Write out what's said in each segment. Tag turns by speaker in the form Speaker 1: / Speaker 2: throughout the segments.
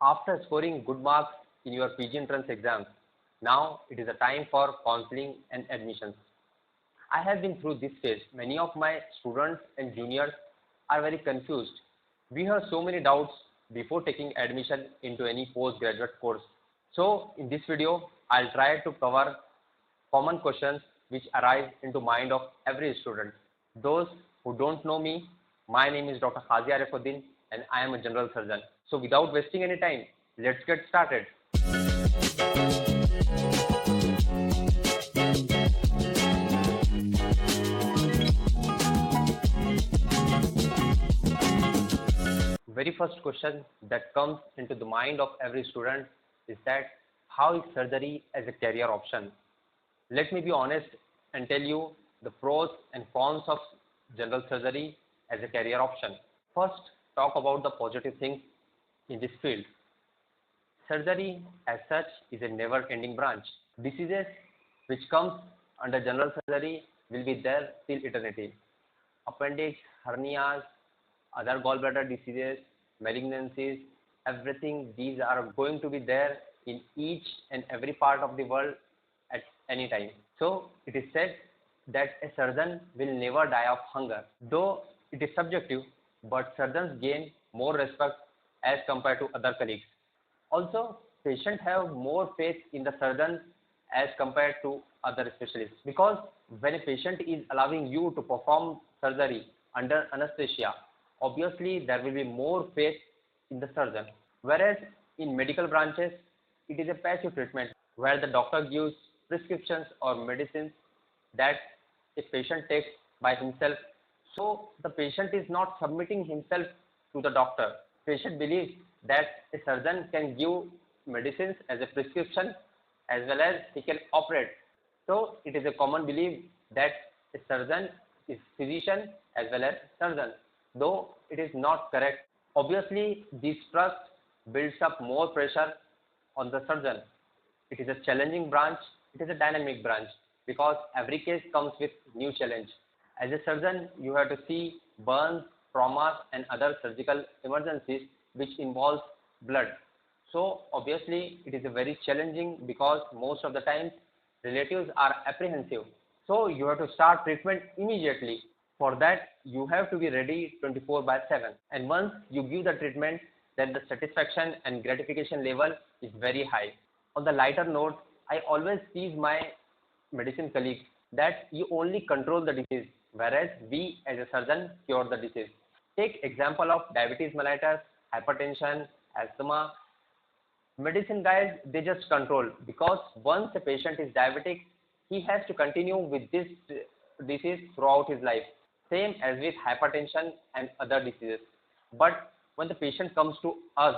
Speaker 1: After scoring good marks in your PG entrance exams, now it is a time for counseling and admissions. I have been through this phase. Many of my students and juniors are very confused. We have so many doubts before taking admission into any postgraduate course. So in this video, I'll try to cover common questions which arise into mind of every student. Those who don't know me, my name is Dr. Hazi Arifuddin and I am a general surgeon. So without wasting any time, let's get started. Very first question that comes into the mind of every student is that how is surgery as a career option? Let me be honest and tell you the pros and cons of general surgery as a career option. First, talk about the positive things in this field. Surgery as such is a never-ending branch. Diseases which comes under general surgery will be there till eternity. Appendix, hernias, other gallbladder diseases, malignancies, everything, these are going to be there in each and every part of the world at any time. So it is said that a surgeon will never die of hunger. Though it is subjective, but surgeons gain more respect as compared to other colleagues. Also, patients have more faith in the surgeon as compared to other specialists, because when a patient is allowing you to perform surgery under anesthesia, obviously there will be more faith in the surgeon. Whereas in medical branches, it is a passive treatment where the doctor gives prescriptions or medicines that a patient takes by himself. So the patient is not submitting himself to the doctor. Patient believes that a surgeon can give medicines as a prescription as well as he can operate. So it is a common belief that a surgeon is physician as well as surgeon, though it is not correct. Obviously, this trust builds up more pressure on the surgeon. It is a challenging branch, it is a dynamic branch because every case comes with new challenge. As a surgeon, you have to see burns, traumas and other surgical emergencies which involves blood. So obviously it is a very challenging because most of the times relatives are apprehensive. So you have to start treatment immediately. For that, you have to be ready 24/7. And once you give the treatment, then the satisfaction and gratification level is very high. On the lighter note, I always tease my medicine colleagues that you only control the disease, whereas we as a surgeon cure the disease. Take example of diabetes mellitus, hypertension, asthma. Medicine guys, they just control, because once a patient is diabetic, he has to continue with this disease throughout his life. Same as with hypertension and other diseases. But when the patient comes to us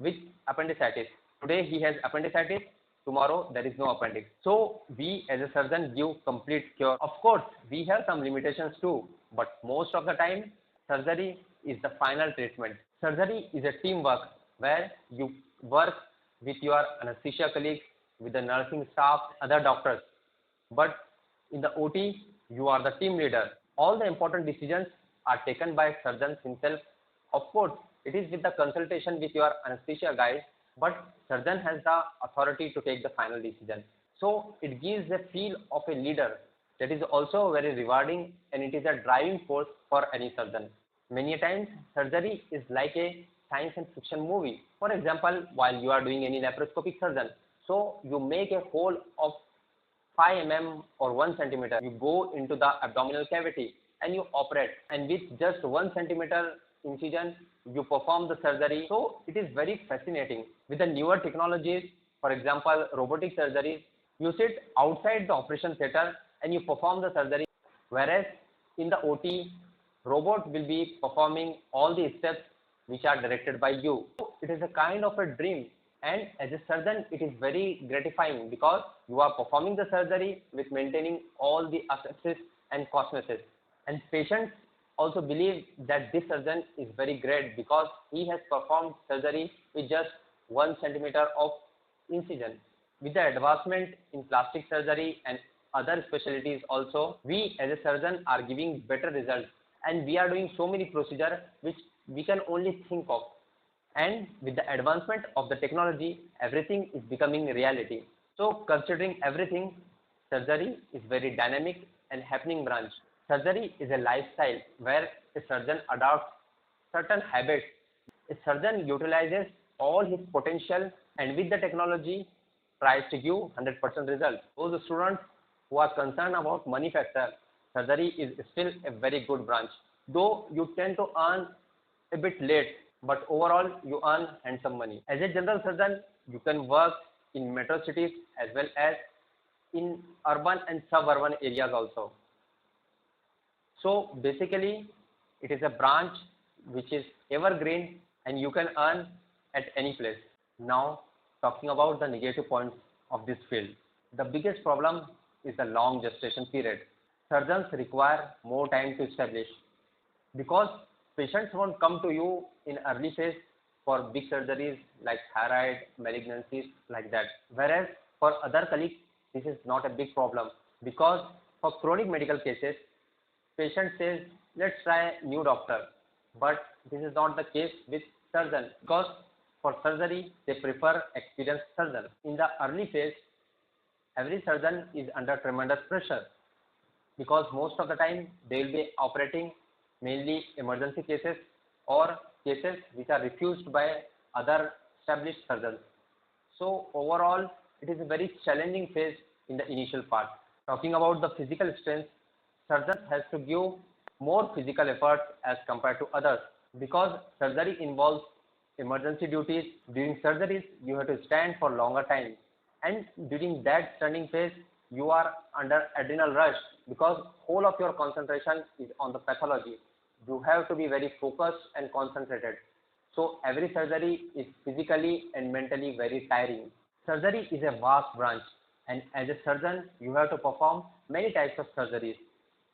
Speaker 1: with appendicitis, today he has appendicitis, tomorrow there is no appendix. So we as a surgeon give complete cure. Of course, we have some limitations too, but most of the time surgery is the final treatment. Surgery is a teamwork where you work with your anesthesia colleagues, with the nursing staff, other doctors. But in the OT, you are the team leader. All the important decisions are taken by surgeon himself. Of course, it is with the consultation with your anesthesia guys, but surgeon has the authority to take the final decision. So it gives a feel of a leader that is also very rewarding, and it is a driving force for any surgeon. Many times, surgery is like a science and fiction movie. For example, while you are doing any laparoscopic surgeon, so you make a hole of 5 mm or 1 centimeter. You go into the abdominal cavity and you operate, and with just 1 centimeter incision, you perform the surgery. So it is very fascinating. With the newer technologies, for example, robotic surgeries, you sit outside the operation theater and you perform the surgery, whereas in the OT, robot will be performing all the steps which are directed by you. So it is a kind of a dream, and as a surgeon it is very gratifying because you are performing the surgery with maintaining all the asepsis and cosmesis. And patients also believe that this surgeon is very great because he has performed surgery with just 1 centimeter of incision. With the advancement in plastic surgery and other specialties also, we as a surgeon are giving better results, and we are doing so many procedures which we can only think of. And with the advancement of the technology, everything is becoming reality. So considering everything, surgery is very dynamic and happening branch. Surgery is a lifestyle where a surgeon adopts certain habits. A surgeon utilizes all his potential and with the technology tries to give 100% results. Those students who are concerned about money factor, surgery is still a very good branch. Though you tend to earn a bit late, but overall you earn handsome money. As a general surgeon, you can work in metro cities as well as in urban and suburban areas also. So basically, it is a branch which is evergreen and you can earn at any place. Now, talking about the negative points of this field. The biggest problem is the long gestation period. Surgeons require more time to establish because patients won't come to you in early phase for big surgeries like thyroid, malignancies like that. Whereas for other colleagues, this is not a big problem because for chronic medical cases, patient says, let's try new doctor. But this is not the case with surgeon because for surgery, they prefer experienced surgeon. In the early phase, every surgeon is under tremendous pressure because most of the time they will be operating mainly emergency cases or cases which are refused by other established surgeons. So overall, it is a very challenging phase in the initial part. Talking about the physical strength, surgeons has to give more physical effort as compared to others because surgery involves emergency duties. During surgeries, you have to stand for longer time, and during that standing phase, you are under adrenal rush because whole of your concentration is on the pathology. You have to be very focused and concentrated. So every surgery is physically and mentally very tiring. Surgery is a vast branch, and as a surgeon, you have to perform many types of surgeries.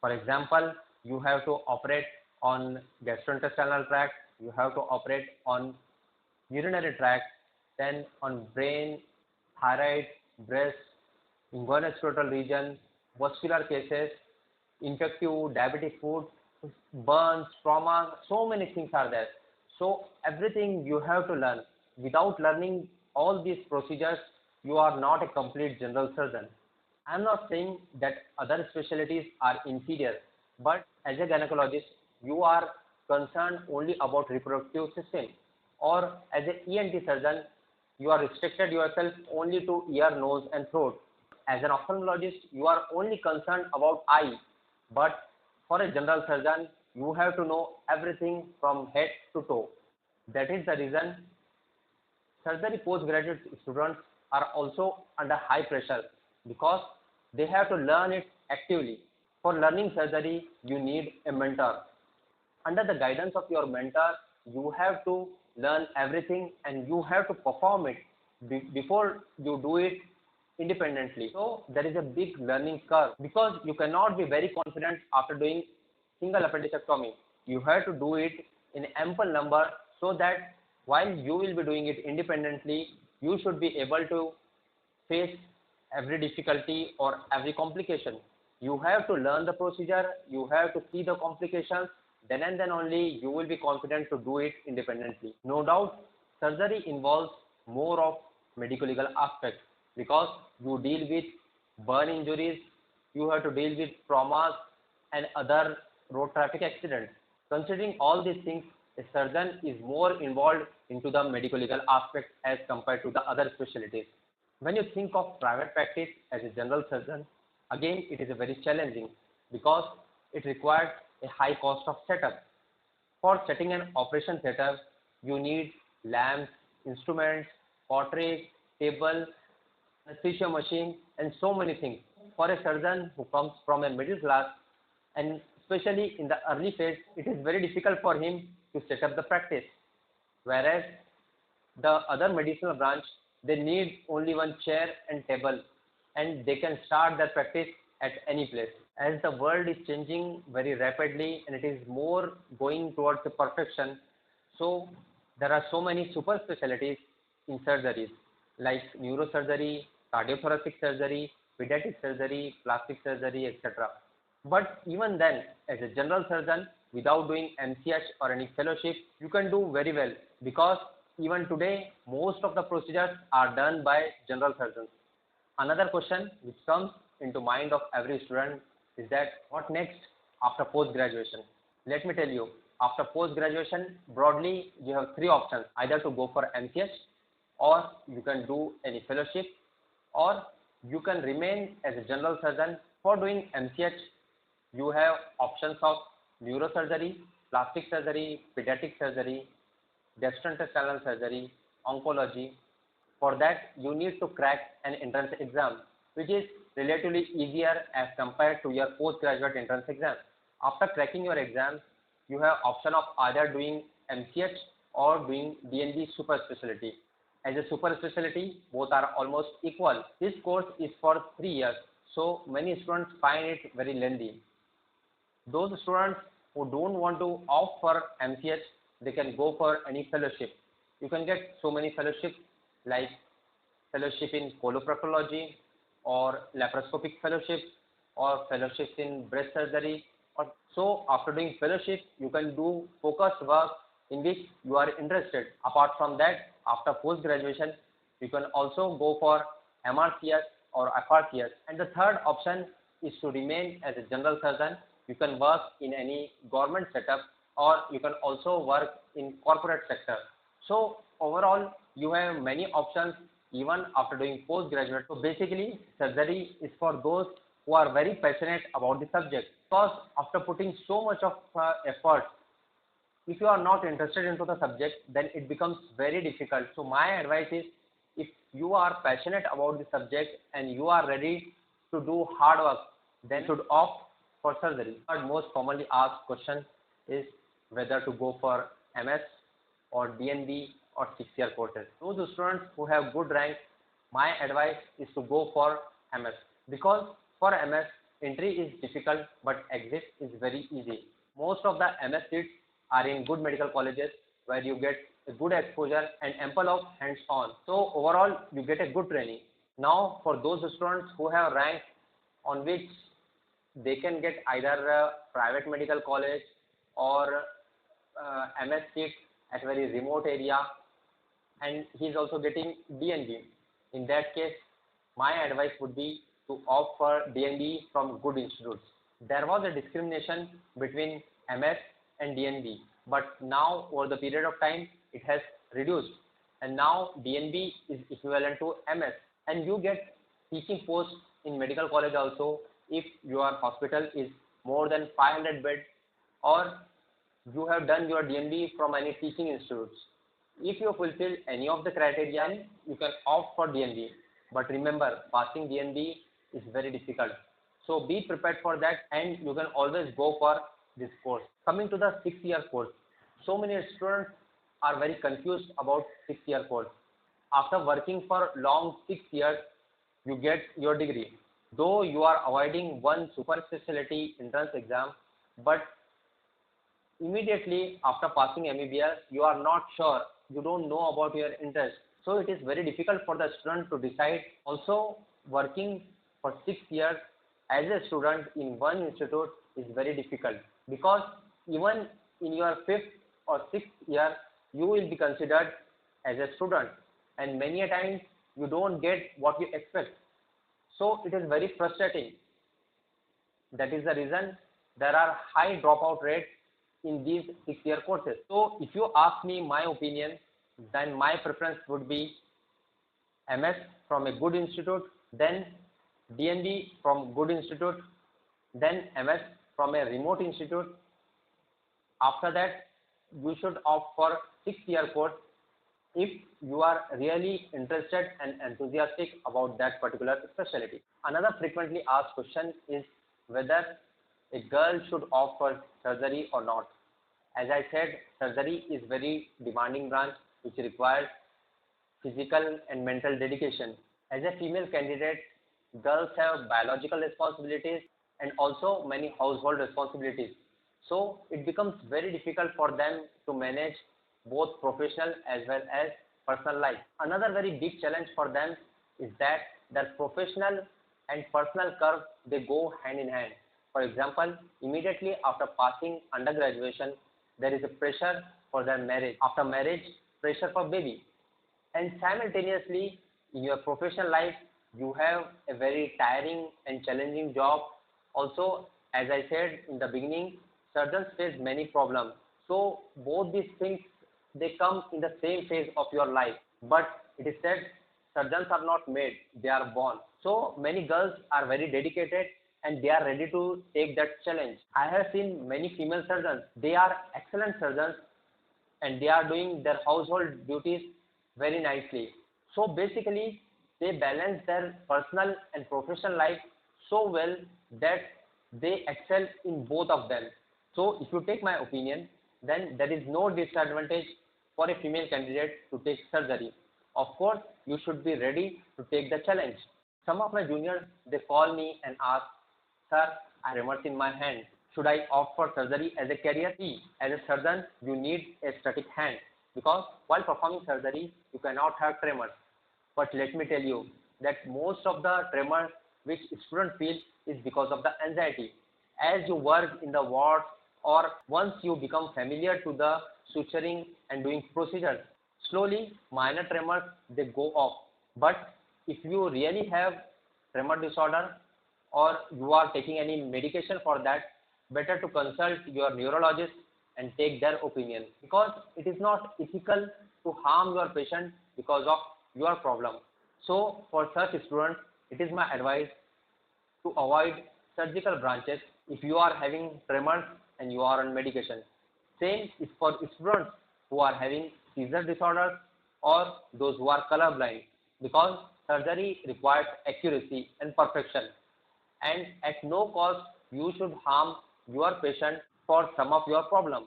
Speaker 1: For example, you have to operate on gastrointestinal tract, you have to operate on urinary tract, then on brain, thyroid, breast, inguinal region, vascular cases, infective, diabetic food, burns, trauma, so many things are there. So everything you have to learn. Without learning all these procedures, you are not a complete general surgeon. I am not saying that other specialties are inferior, but as a gynecologist, you are concerned only about reproductive system, or as an ENT surgeon, you are restricted yourself only to ear, nose, and throat. As an ophthalmologist, you are only concerned about eye, but for a general surgeon, you have to know everything from head to toe. That is the reason surgery postgraduate students are also under high pressure because they have to learn it actively. For learning surgery, you need a mentor. Under the guidance of your mentor, you have to learn everything and you have to perform it before you do it independently. So there is a big learning curve because you cannot be very confident after doing single appendicectomy. You have to do it in ample number so that while you will be doing it independently, you should be able to face every difficulty or every complication. You have to learn the procedure, you have to see the complications, then and then only you will be confident to do it independently. No doubt, surgery involves more of medical legal aspects because you deal with burn injuries, you have to deal with traumas and other road traffic accidents. Considering all these things, a surgeon is more involved into the medical legal aspect as compared to the other specialties. When you think of private practice as a general surgeon, again it is a very challenging because it requires a high cost of setup. For setting an operation theatre, you need lamps, instruments, portraits, table, anesthesia machine, and so many things. For a surgeon who comes from a middle class, and especially in the early phase, it is very difficult for him to set up the practice. Whereas the other medicinal branch, they need only one chair and table, and they can start their practice at any place. As the world is changing very rapidly and it is more going towards the perfection, so there are so many super specialties in surgeries like neurosurgery, cardiothoracic surgery, pediatric surgery, plastic surgery, etc. But even then, as a general surgeon, without doing MCH or any fellowship, you can do very well because Even today, most of the procedures are done by general surgeons. Another question which comes into mind of every student is that what next after post graduation? Let me tell you, after post graduation, broadly you have three options: either to go for MCH, or you can do any fellowship, or you can remain as a general surgeon. For doing MCH, you have options of neurosurgery, plastic surgery, pediatric surgery, gastrointestinal surgery, oncology. For that, you need to crack an entrance exam, which is relatively easier as compared to your postgraduate entrance exam. After cracking your exams, you have option of either doing MCH or doing DNB super specialty. As a super specialty, both are almost equal. This course is for 3 years, so many students find it very lengthy. Those students who don't want to opt for MCH, they can go for any fellowship. You can get so many fellowships like fellowship in coloproctology or laparoscopic fellowships or fellowships in breast surgery. Or so after doing fellowship, you can do focused work in which you are interested. Apart from that, after post graduation, you can also go for MRCS or FRCS. And the third option is to remain as a general surgeon. You can work in any government setup, or you can also work in corporate sector. So overall, you have many options even after doing postgraduate. So basically, surgery is for those who are very passionate about the subject, because after putting so much of effort, if you are not interested into the subject, then it becomes very difficult. So my advice is, if you are passionate about the subject and you are ready to do hard work, then you should opt for surgery. Our most commonly asked question is whether to go for MS or DNB or 6-year courses. Those students who have good rank, my advice is to go for MS, because for MS, entry is difficult but exit is very easy. Most of the MS seats are in good medical colleges where you get a good exposure and ample of hands-on. So overall, you get a good training. Now, for those students who have rank on which they can get either a private medical college or MS seat at very remote area, and he is also getting DNB. In that case, my advice would be to opt for DNB from good institutes. There was a discrimination between MS and DNB, but now over the period of time it has reduced, and now DNB is equivalent to MS, and you get teaching posts in medical college also if your hospital is more than 500 beds, or you have done your DNB from any teaching institutes. If you fulfill any of the criteria, you can opt for DNB. But remember, passing DNB is very difficult. So be prepared for that, and you can always go for this course. Coming to the 6-year course, so many students are very confused about 6-year course. After working for long 6 years, you get your degree. Though you are avoiding one super specialty entrance exam, but immediately after passing MBBS, you are not sure, you don't know about your interest. So it is very difficult for the student to decide. Also, working for 6 years as a student in one institute is very difficult, because even in your 5th or 6th year, you will be considered as a student, and many a times you don't get what you expect. So it is very frustrating. That is the reason there are high dropout rates in these 6-year courses. So if you ask me my opinion, then my preference would be MS from a good institute, then DNB from good institute, then MS from a remote institute. After that, you should opt for 6-year course if you are really interested and enthusiastic about that particular specialty. Another frequently asked question is whether a girl should opt for surgery or not. As I said, surgery is very demanding branch which requires physical and mental dedication. As a female candidate, girls have biological responsibilities and also many household responsibilities. So it becomes very difficult for them to manage both professional as well as personal life. Another very big challenge for them is that their professional and personal curve, they go hand in hand. For example, immediately after passing undergraduation, there is a pressure for their marriage. After marriage, pressure for baby, and simultaneously in your professional life you have a very tiring and challenging job. Also, as I said in the beginning, surgeons face many problems. So both these things, they come in the same phase of your life. But it is said surgeons are not made, they are born. So many girls are very dedicated and they are ready to take that challenge. I have seen many female surgeons, they are excellent surgeons and they are doing their household duties very nicely. So basically, they balance their personal and professional life so well that they excel in both of them. So if you take my opinion, then there is no disadvantage for a female candidate to take surgery. Of course, you should be ready to take the challenge. Some of my juniors, they call me and ask, sir, I tremors in my hand. Should I opt for surgery as a career? See, as a surgeon, you need a static hand because while performing surgery, you cannot have tremors. But let me tell you that most of the tremors which students feel is because of the anxiety. As you work in the ward or once you become familiar to the suturing and doing procedures, slowly minor tremors they go off. But if you really have tremor disorder or you are taking any medication for that, better to consult your neurologist and take their opinion because it is not ethical to harm your patient because of your problem. So for such students, it is my advice to avoid surgical branches if you are having tremors and you are on medication. Same is for students who are having seizure disorders or those who are colorblind because surgery requires accuracy and perfection, and at no cost you should harm your patient for some of your problem.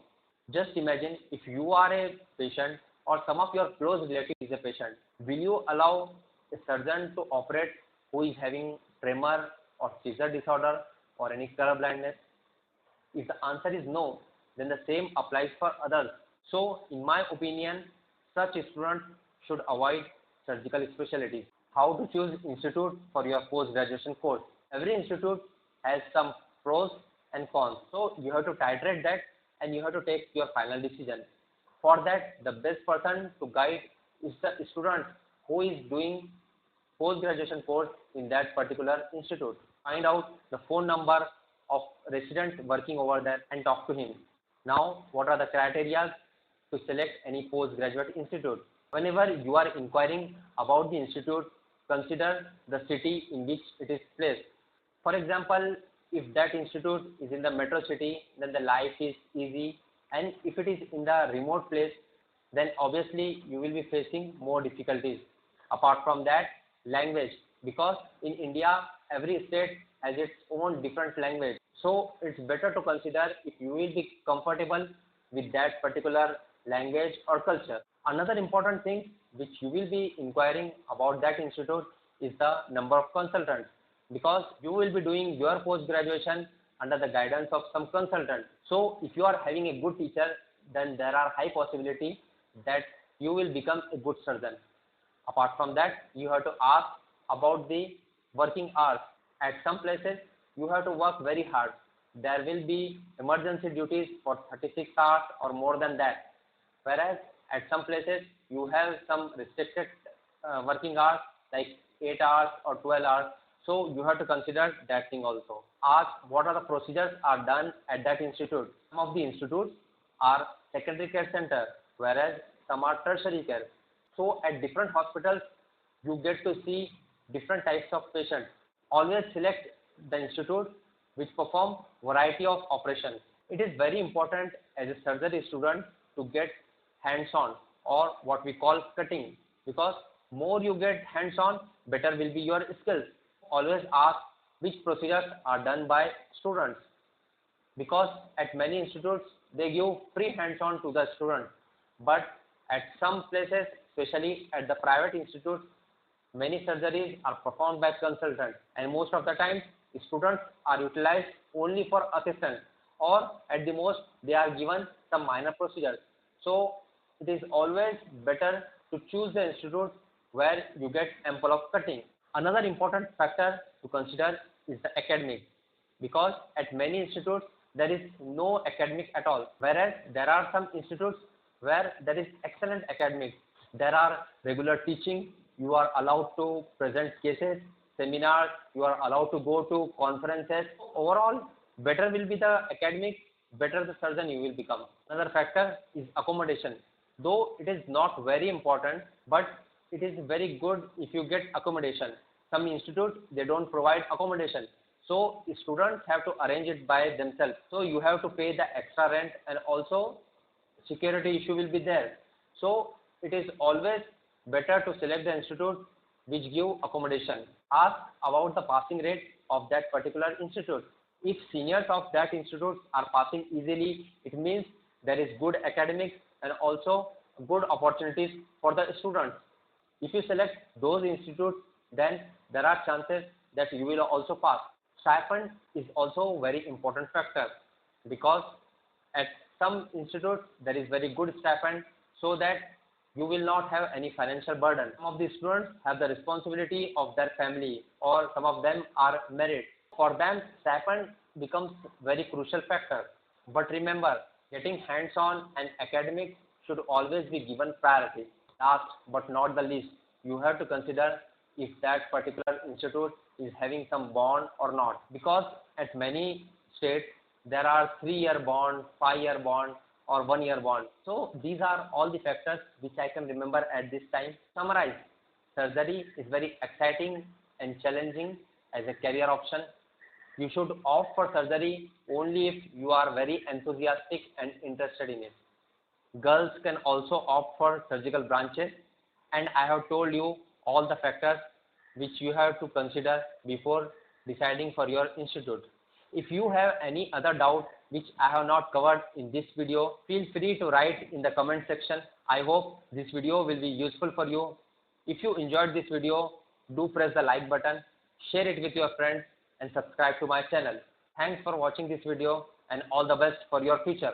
Speaker 1: Just imagine if you are a patient or some of your close relative is a patient, will you allow a surgeon to operate who is having tremor or seizure disorder or any color blindness? If the answer is no, then the same applies for others. So in my opinion, such students should avoid surgical specialties. How to choose institute for your post-graduation course? Every institute has some pros and cons. So you have to titrate that and you have to take your final decision. For that, the best person to guide is the student who is doing post-graduation course in that particular institute. Find out the phone number of resident working over there and talk to him. Now, what are the criteria to select any postgraduate institute? Whenever you are inquiring about the institute, consider the city in which it is placed. For example, if that institute is in the metro city, then the life is easy, and if it is in the remote place, then obviously you will be facing more difficulties. Apart from that, language, because in India, every state has its own different language. So it's better to consider if you will be comfortable with that particular language or culture. Another important thing which you will be inquiring about that institute is the number of consultants, because you will be doing your post graduation under the guidance of some consultant. So if you are having a good teacher, then there are high possibility that you will become a good surgeon. Apart from that, you have to ask about the working hours. At some places, you have to work very hard. There will be emergency duties for 36 hours or more than that. Whereas at some places, you have some restricted working hours like 8 hours or 12 hours. So you have to consider that thing also. Ask what are the procedures are done at that institute. Some of the institutes are secondary care center, whereas some are tertiary care. So at different hospitals, you get to see different types of patients. Always select the institute which perform variety of operations. It is very important as a surgery student to get hands-on or what we call cutting, because more you get hands-on, better will be your skills. Always ask which procedures are done by students, because at many institutes they give free hands-on to the student, but at some places, especially at the private institutes, many surgeries are performed by consultants, and most of the time students are utilized only for assistance, or at the most they are given some minor procedures. So it is always better to choose the institute where you get ample of cutting. Another important factor to consider is the academic, because at many institutes there is no academic at all, whereas there are some institutes where there is excellent academics. There are regular teaching. You are allowed to present cases, seminars. You are allowed to go to conferences. Overall, better will be the academics, better the surgeon you will become. Another factor is accommodation. Though it is not very important, but it is very good if you get accommodation. Some institutes, they don't provide accommodation. So students have to arrange it by themselves. So you have to pay the extra rent, and also security issue will be there. So it is always better to select the institute which give accommodation. Ask about the passing rate of that particular institute. If seniors of that institute are passing easily, it means there is good academics and also good opportunities for the students. If you select those institutes, then there are chances that you will also pass. Stipend is also a very important factor, because at some institutes there is very good stipend, so that you will not have any financial burden. Some of the students have the responsibility of their family, or some of them are married. For them, stipend becomes very crucial factor. But remember, getting hands-on and academics should always be given priority. Last but not the least, you have to consider if that particular institute is having some bond or not, because at many states there are 3-year bond, 5-year bond, or 1-year bond. So these are all the factors which I can remember at this time. Summarize, surgery is very exciting and challenging as a career option. You should opt for surgery only if you are very enthusiastic and interested in it. Girls can also opt for surgical branches, and I have told you all the factors which you have to consider before deciding for your institute. If you have any other doubt which I have not covered in this video, feel free to write in the comment section. I hope this video will be useful for you. If you enjoyed this video, do press the like button, share it with your friends, and subscribe to my channel. Thanks for watching this video, and all the best for your future.